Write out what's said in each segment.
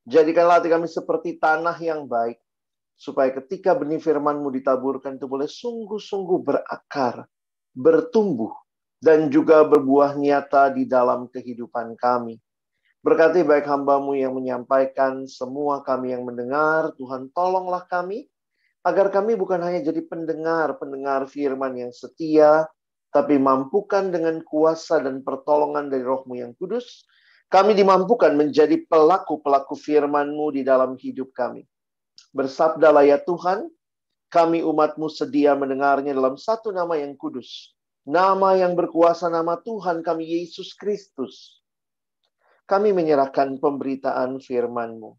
Jadikanlah hati kami seperti tanah yang baik, supaya ketika benih firman-Mu ditaburkan itu boleh sungguh-sungguh berakar, bertumbuh, dan juga berbuah nyata di dalam kehidupan kami. Berkati baik hamba-Mu yang menyampaikan, semua kami yang mendengar. Tuhan, tolonglah kami, agar kami bukan hanya jadi pendengar firman yang setia, tapi mampukan dengan kuasa dan pertolongan dari Roh-Mu yang kudus, kami dimampukan menjadi pelaku-pelaku firman-Mu di dalam hidup kami. Bersabdalah ya Tuhan, kami umat-Mu sedia mendengarnya dalam satu nama yang kudus. Nama yang berkuasa, nama Tuhan kami Yesus Kristus. Kami menyerahkan pemberitaan firman-Mu.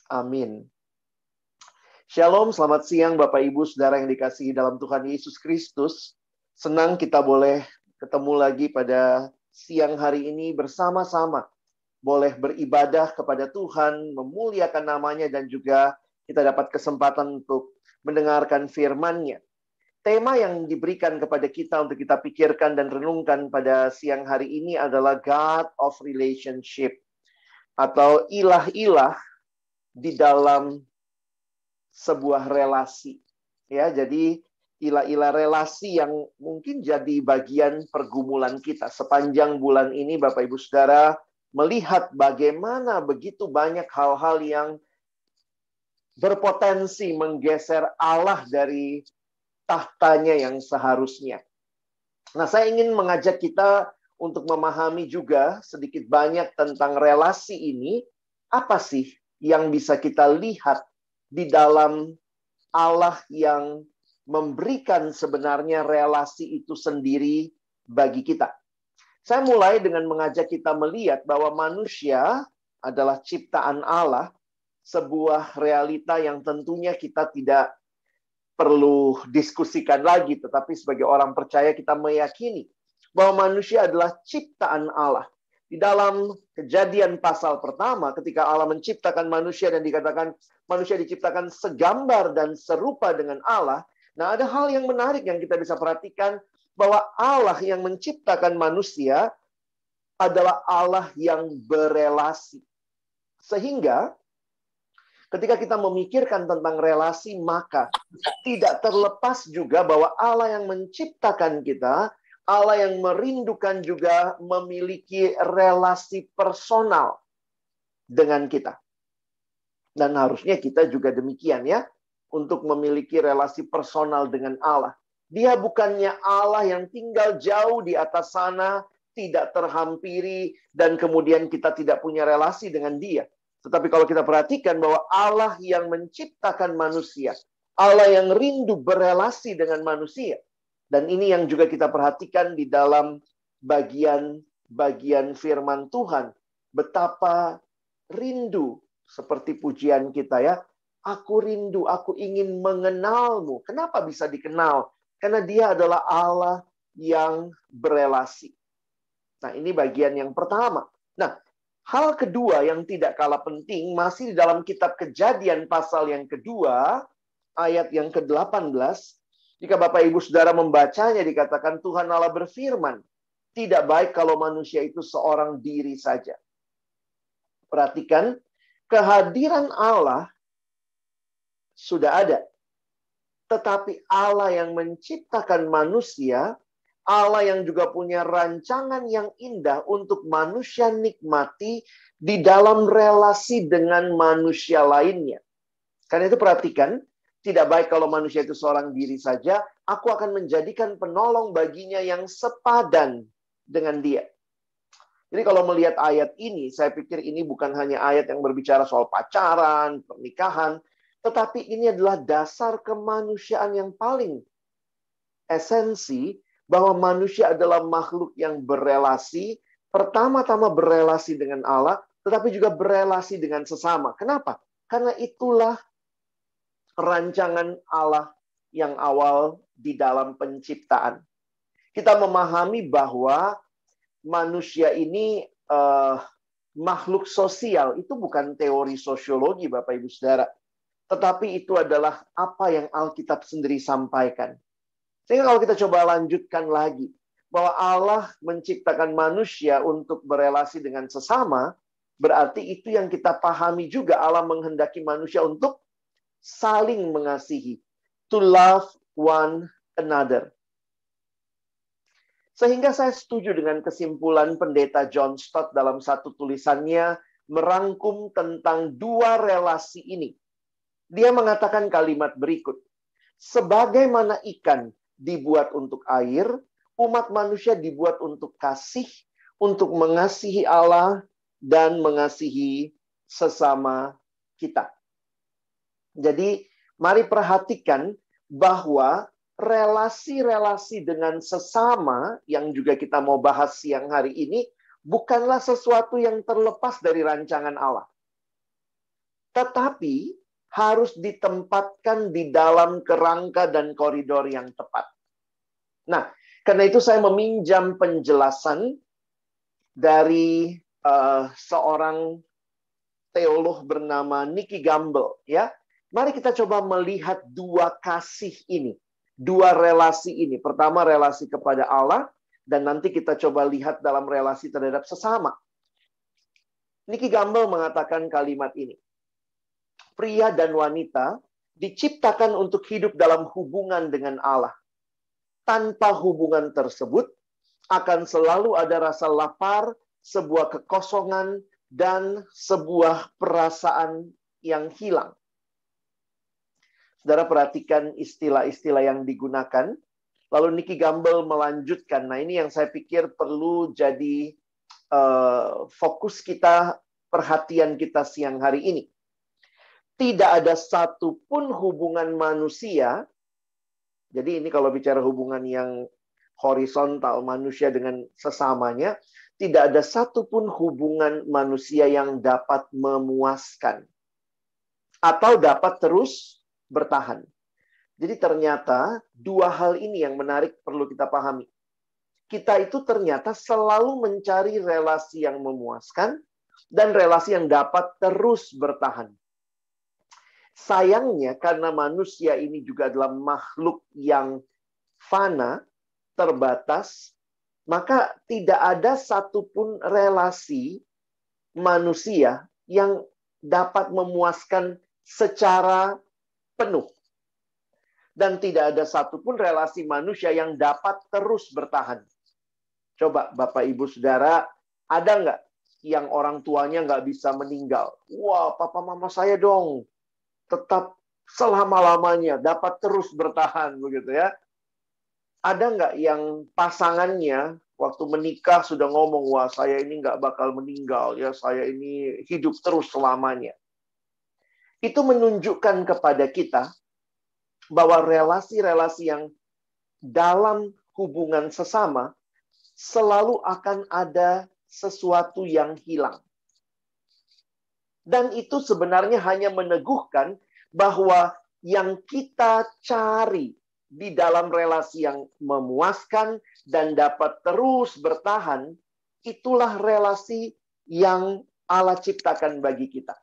Amin. Shalom, selamat siang Bapak Ibu Saudara yang dikasihi dalam Tuhan Yesus Kristus. Senang kita boleh ketemu lagi pada siang hari ini bersama-sama. Boleh beribadah kepada Tuhan, memuliakan namanya, dan juga kita dapat kesempatan untuk mendengarkan firman-Nya. Tema yang diberikan kepada kita untuk kita pikirkan dan renungkan pada siang hari ini adalah God of Relationship, atau ilah-ilah di dalam sebuah relasi. Ya, jadi ilah-ilah relasi yang mungkin jadi bagian pergumulan kita. Sepanjang bulan ini Bapak Ibu Saudara melihat bagaimana begitu banyak hal-hal yang berpotensi menggeser Allah dari tahtanya yang seharusnya. Nah, saya ingin mengajak kita untuk memahami juga sedikit banyak tentang relasi ini. Apa sih yang bisa kita lihat di dalam Allah yang memberikan sebenarnya relasi itu sendiri bagi kita. Saya mulai dengan mengajak kita melihat bahwa manusia adalah ciptaan Allah, sebuah realita yang tentunya kita tidak perlu diskusikan lagi, tetapi sebagai orang percaya kita meyakini bahwa manusia adalah ciptaan Allah. Di dalam Kejadian pasal pertama, ketika Allah menciptakan manusia dan dikatakan manusia diciptakan segambar dan serupa dengan Allah. Nah, ada hal yang menarik yang kita bisa perhatikan, bahwa Allah yang menciptakan manusia adalah Allah yang berelasi. Sehingga ketika kita memikirkan tentang relasi, maka tidak terlepas juga bahwa Allah yang menciptakan kita, Allah yang merindukan juga memiliki relasi personal dengan kita. Dan harusnya kita juga demikian ya, untuk memiliki relasi personal dengan Allah. Dia bukannya Allah yang tinggal jauh di atas sana, tidak terhampiri, dan kemudian kita tidak punya relasi dengan Dia. Tetapi kalau kita perhatikan bahwa Allah yang menciptakan manusia, Allah yang rindu berelasi dengan manusia. Dan ini yang juga kita perhatikan di dalam bagian firman Tuhan. Betapa rindu, seperti pujian kita ya. Aku rindu, aku ingin mengenalmu. Kenapa bisa dikenal? Karena Dia adalah Allah yang berelasi. Nah, ini bagian yang pertama. Nah, hal kedua yang tidak kalah penting, masih di dalam kitab Kejadian pasal yang kedua, ayat yang ke-18, jika Bapak Ibu Saudara membacanya, dikatakan Tuhan Allah berfirman, tidak baik kalau manusia itu seorang diri saja. Perhatikan, kehadiran Allah sudah ada. Tetapi Allah yang menciptakan manusia, Allah yang juga punya rancangan yang indah untuk manusia nikmati di dalam relasi dengan manusia lainnya. Karena itu perhatikan, tidak baik kalau manusia itu seorang diri saja, aku akan menjadikan penolong baginya yang sepadan dengan dia. Jadi kalau melihat ayat ini, saya pikir ini bukan hanya ayat yang berbicara soal pacaran, pernikahan, tetapi ini adalah dasar kemanusiaan yang paling esensi, bahwa manusia adalah makhluk yang berelasi, pertama-tama berelasi dengan Allah, tetapi juga berelasi dengan sesama. Kenapa? Karena itulah rancangan Allah yang awal di dalam penciptaan. Kita memahami bahwa manusia ini makhluk sosial. Itu bukan teori sosiologi, Bapak Ibu Saudara. Tetapi itu adalah apa yang Alkitab sendiri sampaikan. Sehingga kalau kita coba lanjutkan lagi, bahwa Allah menciptakan manusia untuk berelasi dengan sesama, berarti itu yang kita pahami juga, Allah menghendaki manusia untuk saling mengasihi. To love one another. Sehingga saya setuju dengan kesimpulan pendeta John Stott dalam satu tulisannya merangkum tentang dua relasi ini. Dia mengatakan kalimat berikut. Sebagaimana ikan dibuat untuk air, umat manusia dibuat untuk kasih, untuk mengasihi Allah dan mengasihi sesama kita. Jadi, mari perhatikan bahwa relasi-relasi dengan sesama yang juga kita mau bahas siang hari ini bukanlah sesuatu yang terlepas dari rancangan Allah. Tetapi harus ditempatkan di dalam kerangka dan koridor yang tepat. Nah, karena itu saya meminjam penjelasan dari seorang teolog bernama Nicky Gamble, ya. Mari kita coba melihat dua kasih ini. Dua relasi ini. Pertama relasi kepada Allah, dan nanti kita coba lihat dalam relasi terhadap sesama. Nicky Gamble mengatakan kalimat ini. Pria dan wanita diciptakan untuk hidup dalam hubungan dengan Allah. Tanpa hubungan tersebut, akan selalu ada rasa lapar, sebuah kekosongan, dan sebuah perasaan yang hilang. Saudara perhatikan istilah-istilah yang digunakan. Lalu Nicky Gamble melanjutkan. Nah, ini yang saya pikir perlu jadi fokus kita, perhatian kita siang hari ini. Tidak ada satupun hubungan manusia. Jadi ini kalau bicara hubungan yang horizontal manusia dengan sesamanya, tidak ada satupun hubungan manusia yang dapat memuaskan atau dapat terus bertahan. Jadi ternyata dua hal ini yang menarik perlu kita pahami. Kita itu ternyata selalu mencari relasi yang memuaskan dan relasi yang dapat terus bertahan. Sayangnya karena manusia ini juga adalah makhluk yang fana, terbatas, maka tidak ada satupun relasi manusia yang dapat memuaskan secara penuh. Dan tidak ada satupun relasi manusia yang dapat terus bertahan. Coba Bapak Ibu Saudara, ada nggak yang orang tuanya nggak bisa meninggal? Wah, papa mama saya dong tetap selama-lamanya dapat terus bertahan begitu ya. Ada nggak yang pasangannya waktu menikah sudah ngomong, wah saya ini nggak bakal meninggal ya, saya ini hidup terus selamanya. Itu menunjukkan kepada kita bahwa relasi-relasi yang dalam hubungan sesama selalu akan ada sesuatu yang hilang. Dan itu sebenarnya hanya meneguhkan bahwa yang kita cari di dalam relasi yang memuaskan dan dapat terus bertahan, itulah relasi yang Allah ciptakan bagi kita.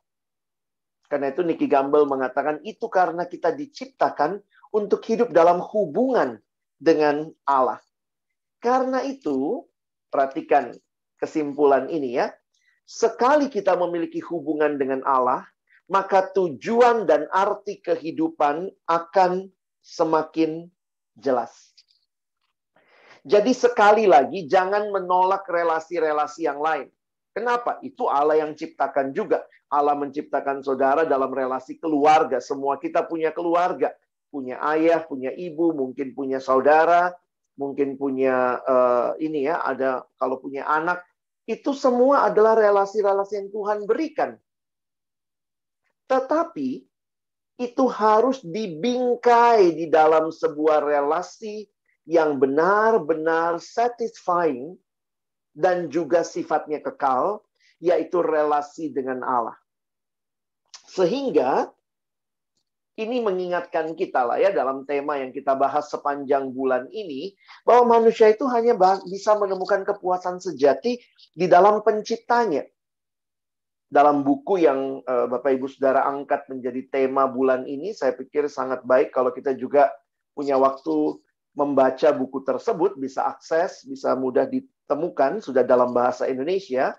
Karena itu Nicky Gamble mengatakan itu karena kita diciptakan untuk hidup dalam hubungan dengan Allah. Karena itu, perhatikan kesimpulan ini ya. Sekali kita memiliki hubungan dengan Allah, maka tujuan dan arti kehidupan akan semakin jelas. Jadi sekali lagi, jangan menolak relasi-relasi yang lain. Kenapa? Itu Allah yang ciptakan juga. Allah menciptakan saudara dalam relasi keluarga. Semua kita punya keluarga. Punya ayah, punya ibu, mungkin punya saudara, mungkin punya ada kalau punya anak. Itu semua adalah relasi-relasi yang Tuhan berikan. Tetapi itu harus dibingkai di dalam sebuah relasi yang benar-benar satisfying dan juga sifatnya kekal, yaitu relasi dengan Allah. Sehingga ini mengingatkan kita lah ya dalam tema yang kita bahas sepanjang bulan ini, bahwa manusia itu hanya bisa menemukan kepuasan sejati di dalam penciptanya. Dalam buku yang Bapak Ibu Saudara angkat menjadi tema bulan ini, saya pikir sangat baik kalau kita juga punya waktu membaca buku tersebut, bisa akses, bisa mudah ditemukan, sudah dalam bahasa Indonesia.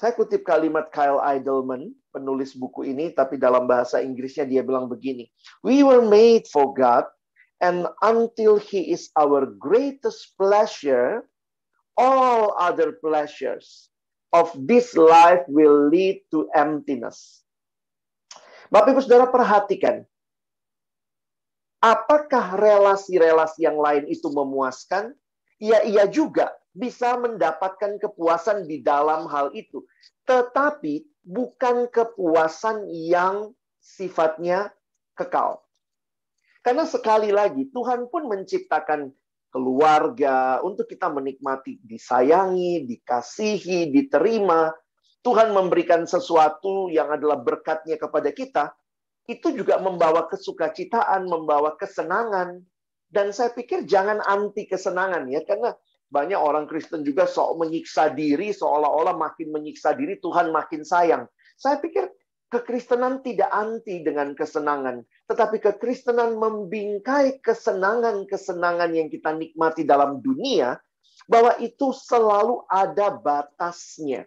Saya kutip kalimat Kyle Idleman, penulis buku ini, tapi dalam bahasa Inggrisnya dia bilang begini. We were made for God, and until He is our greatest pleasure, all other pleasures of this life will lead to emptiness. Bapak Ibu Saudara perhatikan, apakah relasi-relasi yang lain itu memuaskan? Ya, iya juga bisa mendapatkan kepuasan di dalam hal itu. Tetapi bukan kepuasan yang sifatnya kekal. Karena sekali lagi, Tuhan pun menciptakan keluarga untuk kita menikmati, disayangi, dikasihi, diterima. Tuhan memberikan sesuatu yang adalah berkatnya kepada kita. Itu juga membawa kesukacitaan, membawa kesenangan. Dan saya pikir jangan anti kesenangan ya, karena banyak orang Kristen juga sok menyiksa diri, seolah-olah makin menyiksa diri, Tuhan makin sayang. Saya pikir kekristenan tidak anti dengan kesenangan, tetapi kekristenan membingkai kesenangan-kesenangan yang kita nikmati dalam dunia, bahwa itu selalu ada batasnya.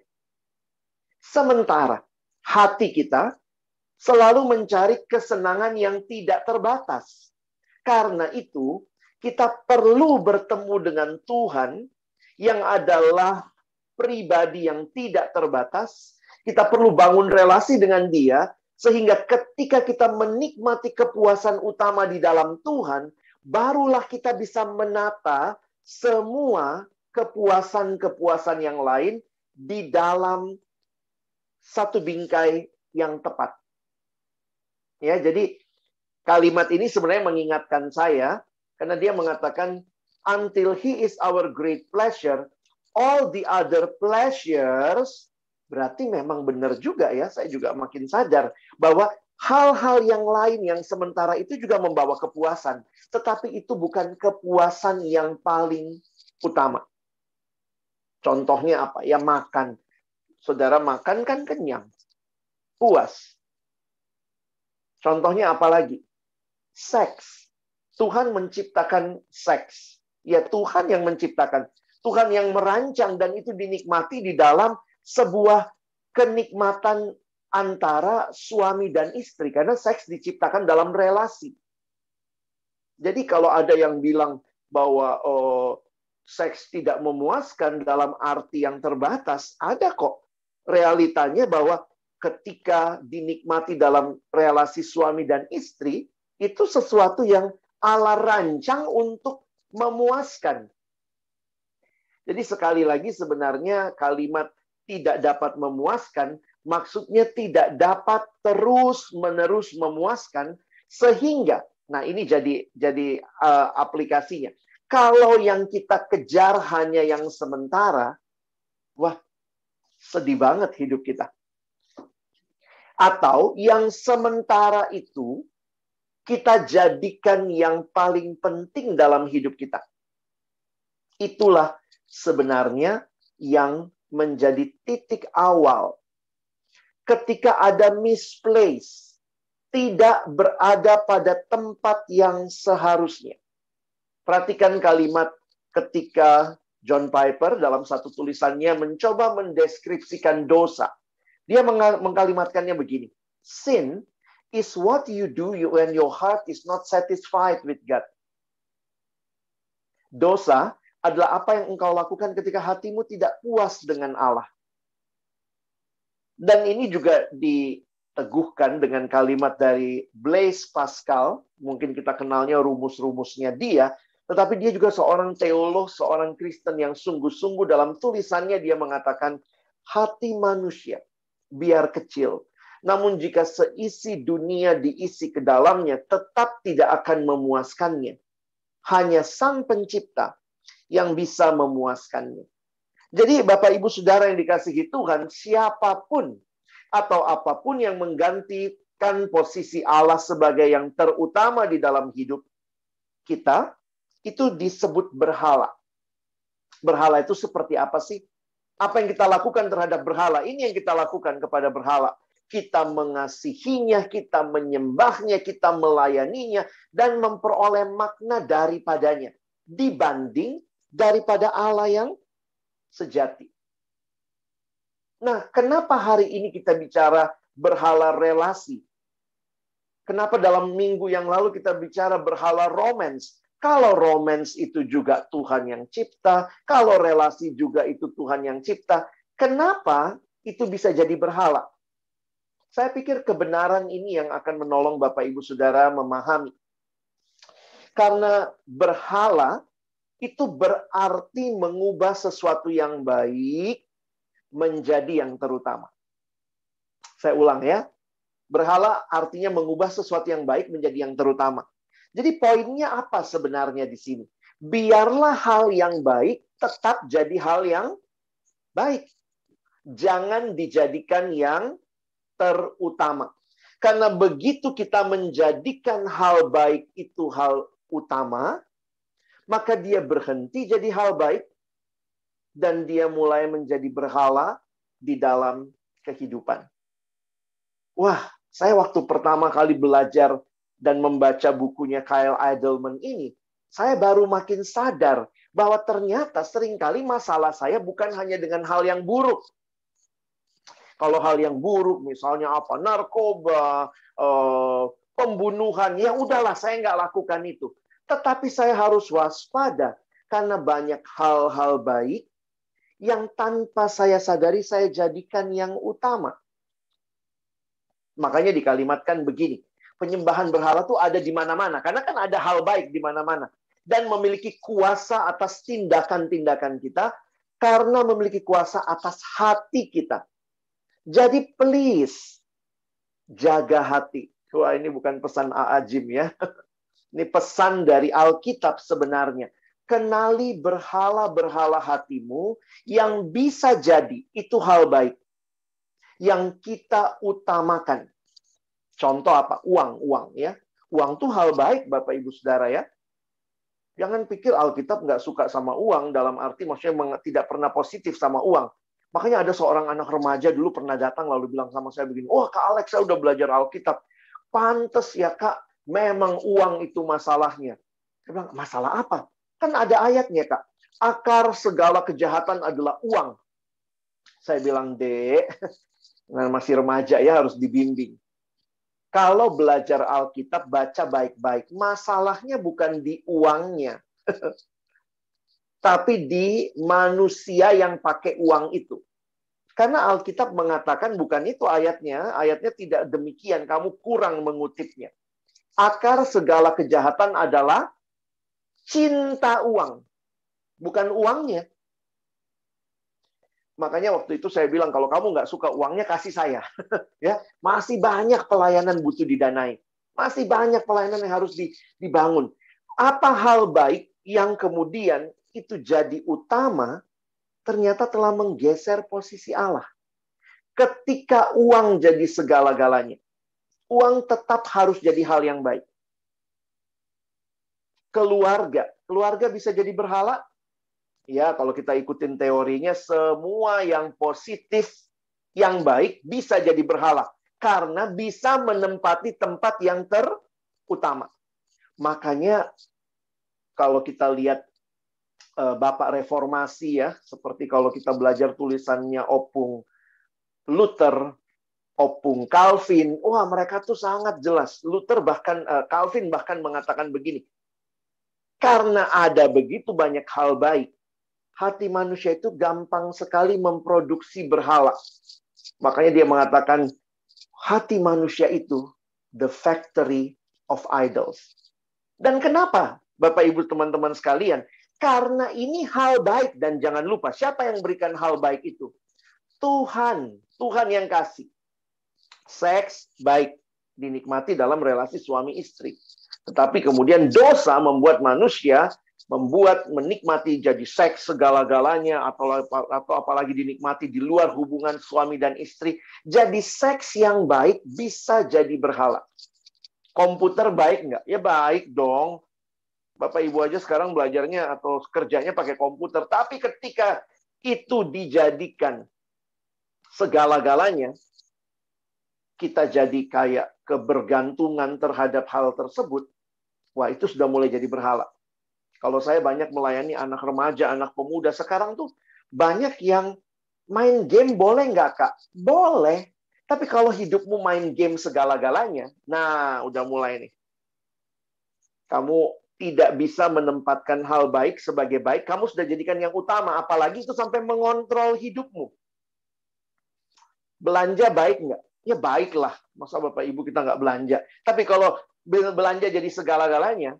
Sementara hati kita selalu mencari kesenangan yang tidak terbatas. Karena itu, kita perlu bertemu dengan Tuhan yang adalah pribadi yang tidak terbatas. Kita perlu bangun relasi dengan Dia, sehingga ketika kita menikmati kepuasan utama di dalam Tuhan, barulah kita bisa menata semua kepuasan-kepuasan yang lain di dalam satu bingkai yang tepat. Ya, jadi kalimat ini sebenarnya mengingatkan saya, karena dia mengatakan, until He is our great pleasure, all the other pleasures, berarti memang benar juga ya, saya juga makin sadar, bahwa hal-hal yang lain yang sementara itu juga membawa kepuasan, tetapi itu bukan kepuasan yang paling utama. Contohnya apa? Ya makan. Saudara makan kan kenyang, puas. Contohnya apa lagi? Seks. Tuhan menciptakan seks. Ya, Tuhan yang menciptakan. Tuhan yang merancang, dan itu dinikmati di dalam sebuah kenikmatan antara suami dan istri. Karena seks diciptakan dalam relasi. Jadi kalau ada yang bilang bahwa seks tidak memuaskan dalam arti yang terbatas, ada kok realitanya bahwa ketika dinikmati dalam relasi suami dan istri, itu sesuatu yang Allah rancang untuk memuaskan. Jadi sekali lagi sebenarnya kalimat tidak dapat memuaskan, maksudnya tidak dapat terus-menerus memuaskan, sehingga, nah ini jadi aplikasinya. Kalau yang kita kejar hanya yang sementara, wah, sedih banget hidup kita. Atau yang sementara itu kita jadikan yang paling penting dalam hidup kita. Itulah sebenarnya yang menjadi titik awal ketika ada misplace, tidak berada pada tempat yang seharusnya. Perhatikan kalimat ketika John Piper dalam satu tulisannya mencoba mendeskripsikan dosa. Dia mengkalimatkannya begini. Sin is what you do when your heart is not satisfied with God. Dosa adalah apa yang engkau lakukan ketika hatimu tidak puas dengan Allah. Dan ini juga diteguhkan dengan kalimat dari Blaise Pascal. Mungkin kita kenalnya rumus-rumusnya dia. Tetapi dia juga seorang teolog, seorang Kristen yang sungguh-sungguh dalam tulisannya dia mengatakan, hati manusia biar kecil, namun jika seisi dunia diisi ke dalamnya, tetap tidak akan memuaskannya. Hanya Sang Pencipta yang bisa memuaskannya. Jadi Bapak Ibu Saudara yang dikasihi Tuhan, siapapun atau apapun yang menggantikan posisi Allah sebagai yang terutama di dalam hidup kita, itu disebut berhala. Berhala itu seperti apa sih? Apa yang kita lakukan terhadap berhala? Ini yang kita lakukan kepada berhala. Kita mengasihinya, kita menyembahnya, kita melayaninya, dan memperoleh makna daripadanya. Dibanding daripada Allah yang sejati. Nah, kenapa hari ini kita bicara berhala relasi? Kenapa dalam minggu yang lalu kita bicara berhala romance? Kalau romance itu juga Tuhan yang cipta, kalau relasi juga itu Tuhan yang cipta, kenapa itu bisa jadi berhala? Saya pikir kebenaran ini yang akan menolong Bapak Ibu Saudara memahami. Karena berhala itu berarti mengubah sesuatu yang baik menjadi yang terutama. Saya ulang ya. Berhala artinya mengubah sesuatu yang baik menjadi yang terutama. Jadi poinnya apa sebenarnya di sini? Biarlah hal yang baik tetap jadi hal yang baik. Jangan dijadikan yang terutama. Karena begitu kita menjadikan hal baik itu hal utama, maka dia berhenti jadi hal baik dan dia mulai menjadi berhala di dalam kehidupan. Wah, saya waktu pertama kali belajar dan membaca bukunya Kyle Idleman ini, saya baru makin sadar bahwa ternyata seringkali masalah saya bukan hanya dengan hal yang buruk. Kalau hal yang buruk, misalnya apa, narkoba, pembunuhan, ya udahlah, saya nggak lakukan itu. Tetapi saya harus waspada, karena banyak hal-hal baik yang tanpa saya sadari saya jadikan yang utama. Makanya dikalimatkan begini, penyembahan berhala itu ada di mana-mana. Karena kan ada hal baik di mana-mana. Dan memiliki kuasa atas tindakan-tindakan kita, karena memiliki kuasa atas hati kita. Jadi please, jaga hati. Wah, ini bukan pesan AA Jim ya. Ini pesan dari Alkitab sebenarnya. Kenali berhala-berhala hatimu yang bisa jadi itu hal baik. Yang kita utamakan. Contoh apa? Uang ya. Uang tuh hal baik, Bapak Ibu Saudara ya. Jangan pikir Alkitab nggak suka sama uang, dalam arti maksudnya tidak pernah positif sama uang. Makanya ada seorang anak remaja dulu pernah datang lalu bilang sama saya begini, "Wah, Kak Alex, saya udah belajar Alkitab. Pantes ya, Kak, memang uang itu masalahnya." Saya bilang, "Masalah apa?" Kan ada ayatnya, Kak. Akar segala kejahatan adalah uang. Saya bilang, "Dek, nah, masih remaja ya, harus dibimbing. Kalau belajar Alkitab, baca baik-baik. Masalahnya bukan di uangnya. Tapi di manusia yang pakai uang itu. Karena Alkitab mengatakan bukan itu ayatnya. Ayatnya tidak demikian. Kamu kurang mengutipnya. Akar segala kejahatan adalah cinta uang. Bukan uangnya. Makanya waktu itu saya bilang, kalau kamu nggak suka uangnya, kasih saya. Ya, masih banyak pelayanan butuh didanai. Masih banyak pelayanan yang harus dibangun. Apa hal baik yang kemudian itu jadi utama, ternyata telah menggeser posisi Allah. Ketika uang jadi segala-galanya, uang tetap harus jadi hal yang baik. Keluarga bisa jadi berhala. Ya, kalau kita ikutin teorinya, semua yang positif, yang baik, bisa jadi berhala. Karena bisa menempati tempat yang terutama. Makanya, kalau kita lihat Bapak Reformasi ya, seperti kalau kita belajar tulisannya Opung Luther, Opung Calvin, wah mereka tuh sangat jelas. Calvin bahkan mengatakan begini, karena ada begitu banyak hal baik, hati manusia itu gampang sekali memproduksi berhala. Makanya dia mengatakan, hati manusia itu the factory of idols. Dan kenapa, Bapak Ibu teman-teman sekalian? Karena ini hal baik, dan jangan lupa, siapa yang berikan hal baik itu? Tuhan. Tuhan yang kasih. Seks baik, dinikmati dalam relasi suami istri. Tetapi kemudian dosa membuat manusia menikmati jadi seks segala-galanya, atau apalagi dinikmati di luar hubungan suami dan istri. Jadi seks yang baik bisa jadi berhala. Komputer baik nggak? Ya baik dong. Bapak Ibu aja sekarang belajarnya atau kerjanya pakai komputer. Tapi ketika itu dijadikan segala-galanya, kita jadi kayak kebergantungan terhadap hal tersebut, wah itu sudah mulai jadi berhala. Kalau saya banyak melayani anak remaja, anak pemuda, sekarang tuh banyak yang Main game boleh nggak, Kak? Boleh. Tapi kalau hidupmu main game segala-galanya, nah udah mulai nih. Kamu tidak bisa menempatkan hal baik sebagai baik, kamu sudah jadikan yang utama. Apalagi itu sampai mengontrol hidupmu. Belanja baik nggak? Ya baiklah. Masa Bapak Ibu kita nggak belanja? Tapi kalau belanja jadi segala-galanya,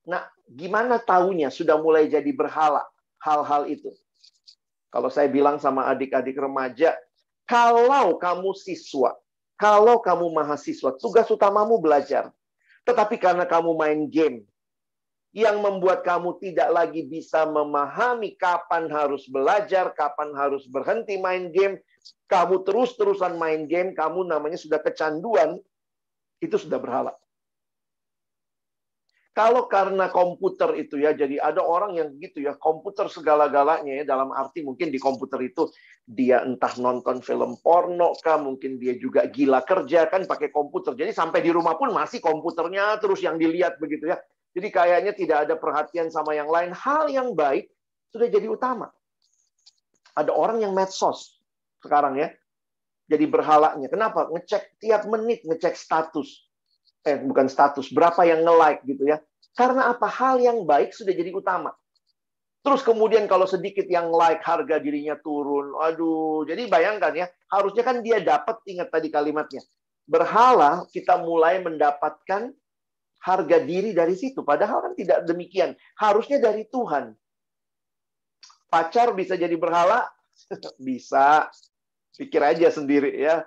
nah gimana taunya sudah mulai jadi berhala hal-hal itu? Kalau saya bilang sama adik-adik remaja, kalau kamu siswa, kalau kamu mahasiswa, tugas utamamu belajar. Tetapi karena kamu main game, yang membuat kamu tidak lagi bisa memahami kapan harus belajar, kapan harus berhenti main game, kamu terus-terusan main game, kamu namanya sudah kecanduan, itu sudah berhala. Kalau karena komputer itu ya, jadi ada orang yang gitu ya, komputer segala-galanya ya, dalam arti mungkin di komputer itu dia entah nonton film porno kah, mungkin dia juga gila kerja kan pakai komputer. Jadi sampai di rumah pun masih komputernya terus yang dilihat begitu ya. Jadi kayaknya tidak ada perhatian sama yang lain. Hal yang baik sudah jadi utama. Ada orang yang medsos sekarang ya, jadi berhalanya. Kenapa? Ngecek tiap menit, ngecek status. Bukan status, berapa yang nge-like gitu ya. Karena apa? Hal yang baik sudah jadi utama. Terus kemudian kalau sedikit yang like, harga dirinya turun. Aduh, jadi bayangkan ya, harusnya kan dia dapat, ingat tadi kalimatnya. Berhala, kita mulai mendapatkan harga diri dari situ. Padahal kan tidak demikian. Harusnya dari Tuhan. Pacar bisa jadi berhala? Bisa. Pikir aja sendiri ya.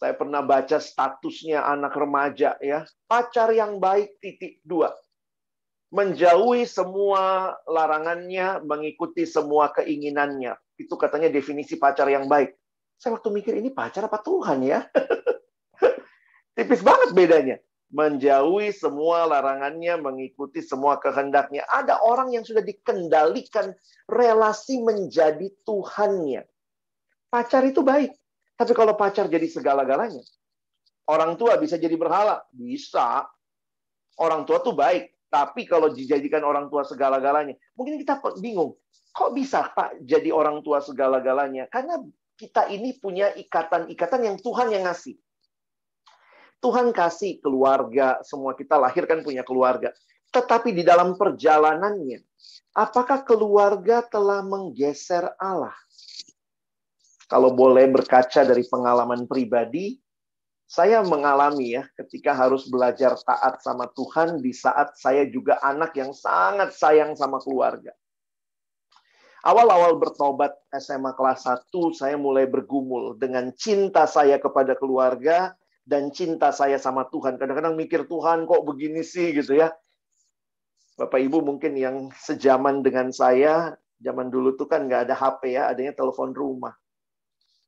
Saya pernah baca statusnya anak remaja ya. Pacar yang baik .. menjauhi semua larangannya, mengikuti semua keinginannya. Itu katanya definisi pacar yang baik. Saya waktu mikir ini pacar apa Tuhan ya? Tipis banget bedanya. Menjauhi semua larangannya, mengikuti semua kehendaknya. Ada orang yang sudah dikendalikan relasi menjadi Tuhannya. Pacar itu baik. Tapi kalau pacar jadi segala-galanya, orang tua bisa jadi berhala? Bisa. Orang tua tuh baik. Tapi kalau dijadikan orang tua segala-galanya, mungkin kita bingung. Kok bisa Pak jadi orang tua segala-galanya? Karena kita ini punya ikatan-ikatan yang Tuhan yang ngasih. Tuhan kasih keluarga, semua kita lahir kan punya keluarga. Tetapi di dalam perjalanannya, apakah keluarga telah menggeser Allah? Kalau boleh berkaca dari pengalaman pribadi, saya mengalami ya, ketika harus belajar taat sama Tuhan di saat saya juga anak yang sangat sayang sama keluarga. Awal-awal bertobat SMA kelas 1, saya mulai bergumul dengan cinta saya kepada keluarga dan cinta saya sama Tuhan. Kadang-kadang mikir, Tuhan kok begini sih gitu ya. Bapak Ibu mungkin yang sejaman dengan saya, zaman dulu tuh kan nggak ada HP ya, adanya telepon rumah.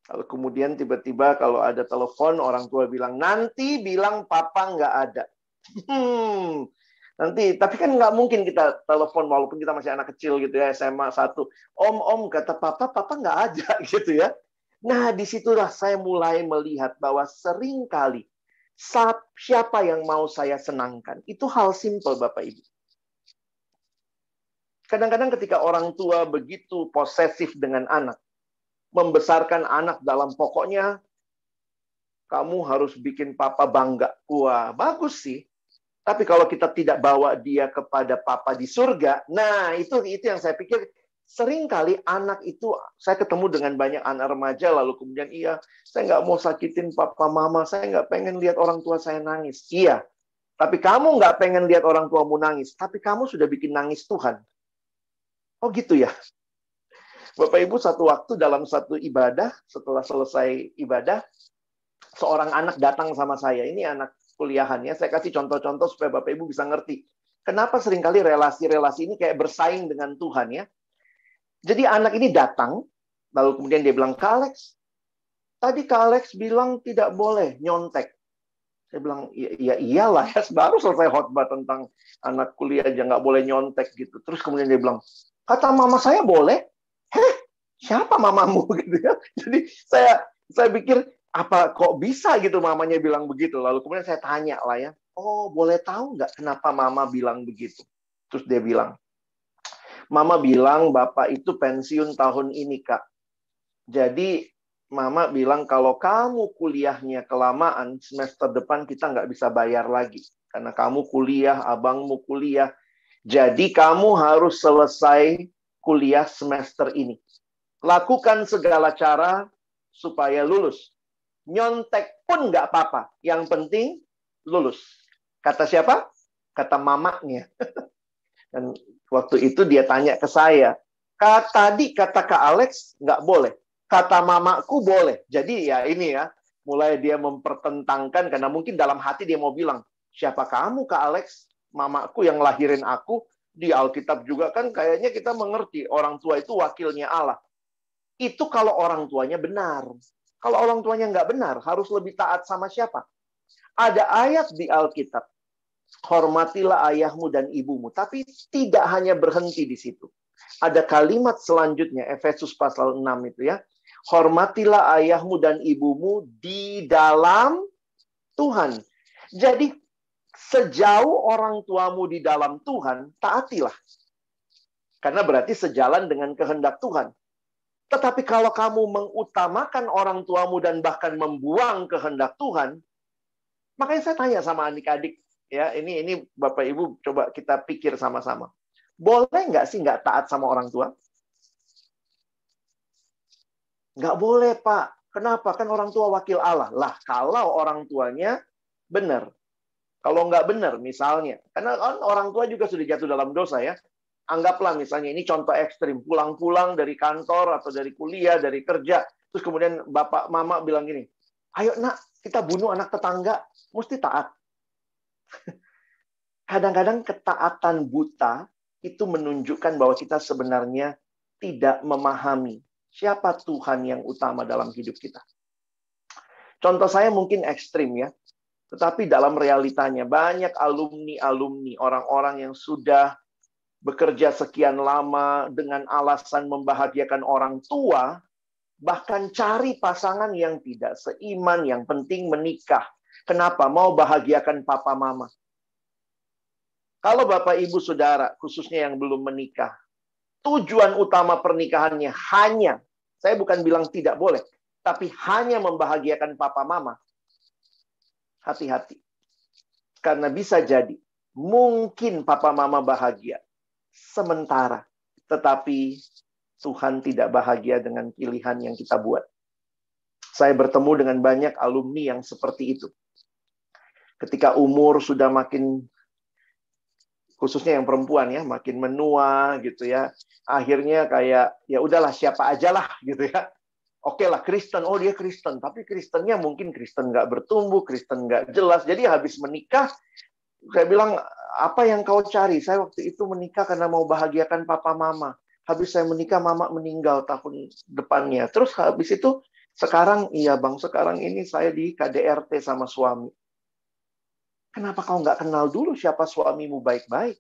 Lalu kemudian tiba-tiba kalau ada telepon, orang tua bilang, nanti bilang papa nggak ada. Nanti, tapi kan nggak mungkin kita telepon walaupun kita masih anak kecil gitu ya, SMA 1. Om, kata papa nggak ada gitu ya. Nah, disitulah saya mulai melihat bahwa seringkali siapa yang mau saya senangkan. Itu hal simpel, Bapak Ibu. Kadang-kadang ketika orang tua begitu posesif dengan anak, membesarkan anak dalam pokoknya, kamu harus bikin papa bangga. Wah, bagus sih. Tapi kalau kita tidak bawa dia kepada papa di surga, nah itu yang saya pikir seringkali anak itu, saya ketemu dengan banyak anak remaja, lalu kemudian, iya, saya nggak mau sakitin papa mama, saya nggak pengen lihat orang tua saya nangis. Iya, tapi kamu nggak pengen lihat orang tuamu nangis, tapi kamu sudah bikin nangis Tuhan. Oh gitu ya. Bapak Ibu, satu waktu dalam satu ibadah, setelah selesai ibadah, seorang anak datang sama saya. Ini anak kuliahannya, saya kasih contoh-contoh supaya Bapak Ibu bisa ngerti. Kenapa seringkali relasi-relasi ini kayak bersaing dengan Tuhan ya. Jadi anak ini datang, lalu kemudian dia bilang, Kak Alex, tadi Kak Alex bilang tidak boleh nyontek. Saya bilang, iya iyalah ya, baru selesai khotbah tentang anak kuliah aja nggak boleh nyontek gitu. Terus kemudian dia bilang, kata mama saya boleh. Siapa mamamu gitu ya? Jadi saya pikir apa kok bisa gitu mamanya bilang begitu. Lalu kemudian saya tanya lah ya, oh boleh tahu nggak kenapa mama bilang begitu? Terus dia bilang, mama bilang bapak itu pensiun tahun ini Kak. Jadi Mama bilang kalau kamu kuliahnya kelamaan, semester depan kita nggak bisa bayar lagi. Karena kamu kuliah, abangmu kuliah. Jadi kamu harus selesai kuliah semester ini. Lakukan segala cara supaya lulus. Nyontek pun nggak apa-apa. Yang penting lulus. Kata siapa? Kata mamanya. Dan waktu itu dia tanya ke saya, tadi kata Kak Alex nggak boleh. Kata mamaku boleh. Jadi ya ini ya, mulai dia mempertentangkan, karena mungkin dalam hati dia mau bilang, siapa kamu Kak Alex? Mamaku yang lahirin aku. Di Alkitab juga kan kayaknya kita mengerti orang tua itu wakilnya Allah. Itu kalau orang tuanya benar. Kalau orang tuanya nggak benar, harus lebih taat sama siapa? Ada ayat di Alkitab, hormatilah ayahmu dan ibumu. Tapi tidak hanya berhenti di situ. Ada kalimat selanjutnya, Efesus pasal 6 itu ya. Hormatilah ayahmu dan ibumu di dalam Tuhan. Jadi, sejauh orang tuamu di dalam Tuhan, taatilah. Karena berarti sejalan dengan kehendak Tuhan. Tetapi kalau kamu mengutamakan orang tuamu dan bahkan membuang kehendak Tuhan, makanya saya tanya sama adik-adik, ya, ini Bapak Ibu coba kita pikir sama-sama. Boleh nggak sih nggak taat sama orang tua? Nggak boleh, Pak. Kenapa? Kan orang tua wakil Allah. Lah, kalau orang tuanya benar. Kalau nggak benar, misalnya. Karena orang tua juga sudah jatuh dalam dosa ya. Anggaplah misalnya, ini contoh ekstrim. Pulang-pulang dari kantor atau dari kuliah, dari kerja. Terus kemudian bapak, mama bilang gini, ayo nak, kita bunuh anak tetangga. Mesti taat. Kadang-kadang ketaatan buta itu menunjukkan bahwa kita sebenarnya tidak memahami siapa Tuhan yang utama dalam hidup kita. Contoh saya mungkin ekstrim ya, tetapi dalam realitanya banyak alumni-alumni, orang-orang yang sudah bekerja sekian lama dengan alasan membahagiakan orang tua, bahkan cari pasangan yang tidak seiman, yang penting menikah. Kenapa? Mau bahagiakan papa mama. Kalau Bapak Ibu Saudara, khususnya yang belum menikah, tujuan utama pernikahannya hanya, saya bukan bilang tidak boleh, tapi hanya membahagiakan papa mama. Hati-hati. Karena bisa jadi, mungkin papa mama bahagia sementara, tetapi Tuhan tidak bahagia dengan pilihan yang kita buat. Saya bertemu dengan banyak alumni yang seperti itu. Ketika umur sudah makin, khususnya yang perempuan ya, makin menua gitu ya. Akhirnya kayak ya udahlah siapa aja lah gitu ya. Oke lah Kristen, oh dia Kristen, tapi Kristennya mungkin Kristen nggak bertumbuh, Kristen nggak jelas. Jadi habis menikah, saya bilang apa yang kau cari? Saya waktu itu menikah karena mau bahagiakan papa mama. Habis saya menikah, mama meninggal tahun depannya. Terus habis itu sekarang iya bang, sekarang ini saya di KDRT sama suami. Kenapa kau nggak kenal dulu siapa suamimu baik-baik?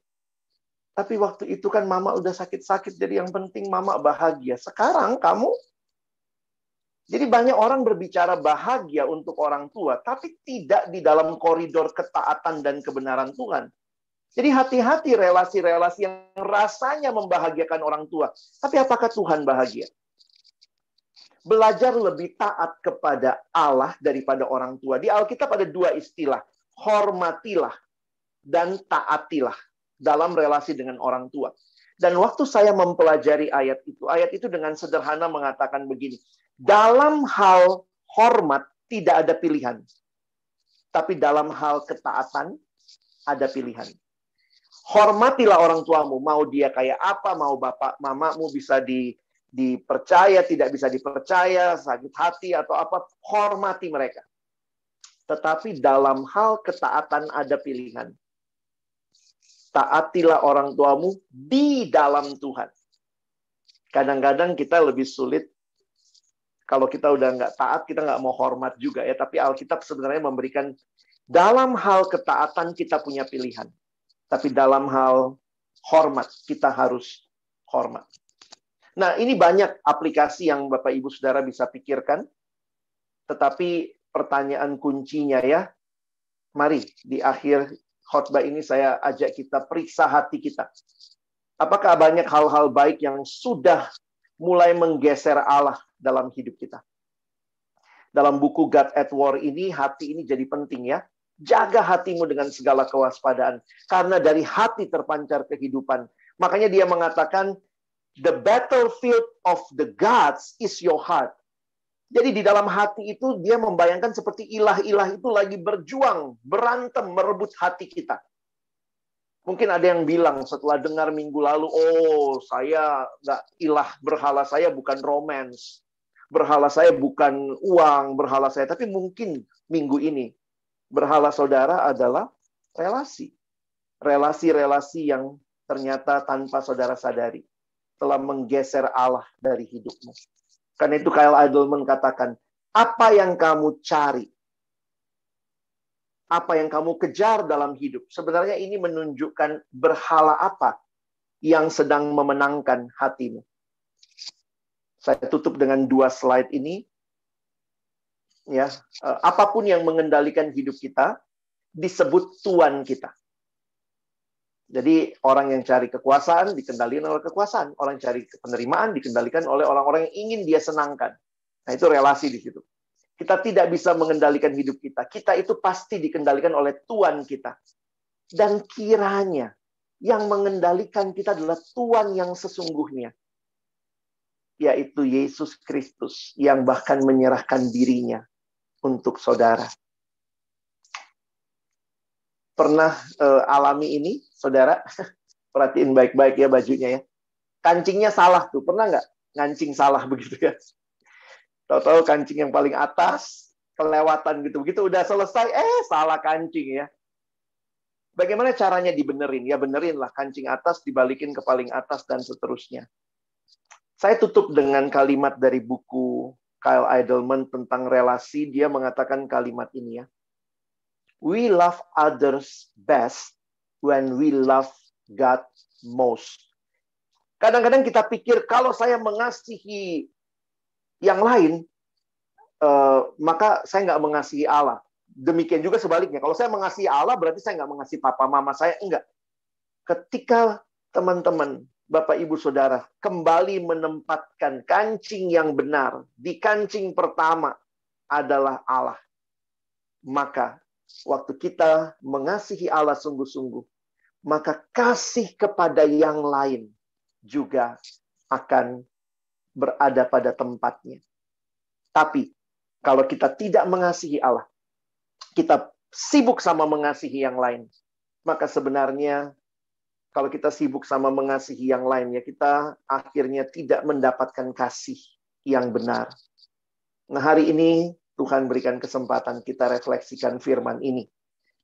Tapi waktu itu kan mama udah sakit-sakit, jadi yang penting mama bahagia. Sekarang kamu... Jadi banyak orang berbicara bahagia untuk orang tua, tapi tidak di dalam koridor ketaatan dan kebenaran Tuhan. Jadi hati-hati relasi-relasi yang rasanya membahagiakan orang tua. Tapi apakah Tuhan bahagia? Belajar lebih taat kepada Allah daripada orang tua. Di Alkitab ada dua istilah. Hormatilah dan taatilah dalam relasi dengan orang tua. Dan waktu saya mempelajari ayat itu dengan sederhana mengatakan begini. Dalam hal hormat tidak ada pilihan. Tapi dalam hal ketaatan ada pilihan. Hormatilah orang tuamu. Mau dia kayak apa, mau bapak, mamamu bisa dipercaya, tidak bisa dipercaya, sakit hati atau apa, hormati mereka. Tetapi dalam hal ketaatan ada pilihan. Taatilah orang tuamu di dalam Tuhan. Kadang-kadang kita lebih sulit. Kalau kita udah nggak taat, kita nggak mau hormat juga ya. Tapi Alkitab sebenarnya memberikan dalam hal ketaatan kita punya pilihan. Tapi dalam hal hormat, kita harus hormat. Nah, ini banyak aplikasi yang Bapak Ibu Saudara bisa pikirkan. Tetapi pertanyaan kuncinya ya, mari di akhir khotbah ini saya ajak kita periksa hati kita. Apakah banyak hal-hal baik yang sudah mulai menggeser Allah dalam hidup kita. Dalam buku God at War ini, hati ini jadi penting ya. Jaga hatimu dengan segala kewaspadaan. Karena dari hati terpancar kehidupan. Makanya dia mengatakan, the battlefield of the gods is your heart. Jadi di dalam hati itu dia membayangkan seperti ilah-ilah itu lagi berjuang, berantem, merebut hati kita. Mungkin ada yang bilang setelah dengar minggu lalu, oh saya nggak, ilah berhala saya bukan romance. Berhala saya bukan uang, berhala saya. Tapi mungkin minggu ini, berhala saudara adalah relasi. Relasi-relasi yang ternyata tanpa saudara sadari telah menggeser Allah dari hidupmu. Karena itu Kyle Idleman katakan, apa yang kamu cari, apa yang kamu kejar dalam hidup, sebenarnya ini menunjukkan berhala apa yang sedang memenangkan hatimu. Saya tutup dengan 2 slide ini. Ya, apapun yang mengendalikan hidup kita disebut tuan kita. Jadi orang yang cari kekuasaan dikendalikan oleh kekuasaan, orang yang cari penerimaan dikendalikan oleh orang-orang yang ingin dia senangkan. Nah, itu relasi di situ. Kita tidak bisa mengendalikan hidup kita. Kita itu pasti dikendalikan oleh tuan kita. Dan kiranya yang mengendalikan kita adalah tuan yang sesungguhnya, yaitu Yesus Kristus yang bahkan menyerahkan dirinya untuk saudara. Pernah alami ini, saudara? Perhatiin baik-baik ya bajunya ya. Kancingnya salah tuh, pernah nggak ngancing salah begitu ya? Tahu-tahu kancing yang paling atas, kelewatan gitu. Begitu udah selesai, salah kancing ya. Bagaimana caranya dibenerin? Ya benerin lah, kancing atas dibalikin ke paling atas dan seterusnya. Saya tutup dengan kalimat dari buku Kyle Idleman tentang relasi. Dia mengatakan kalimat ini ya. We love others best when we love God most. Kadang-kadang kita pikir kalau saya mengasihi yang lain, maka saya nggak mengasihi Allah. Demikian juga sebaliknya. Kalau saya mengasihi Allah, berarti saya nggak mengasihi papa mama saya. Enggak. Ketika teman-teman, Bapak, Ibu, Saudara, kembali menempatkan kancing yang benar, di kancing pertama adalah Allah. Maka, waktu kita mengasihi Allah sungguh-sungguh, maka kasih kepada yang lain juga akan berada pada tempatnya. Tapi, kalau kita tidak mengasihi Allah, kita sibuk sama mengasihi yang lain, maka sebenarnya kalau kita sibuk sama mengasihi yang lain, ya kita akhirnya tidak mendapatkan kasih yang benar. Nah, hari ini Tuhan berikan kesempatan kita refleksikan firman ini.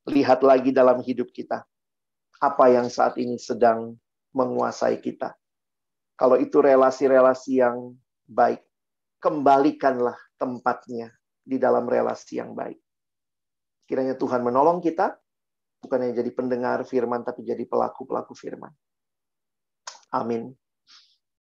Lihat lagi dalam hidup kita. Apa yang saat ini sedang menguasai kita. Kalau itu relasi-relasi yang baik, kembalikanlah tempatnya di dalam relasi yang baik. Kiranya Tuhan menolong kita, bukan hanya jadi pendengar firman, tapi jadi pelaku-pelaku firman. Amin.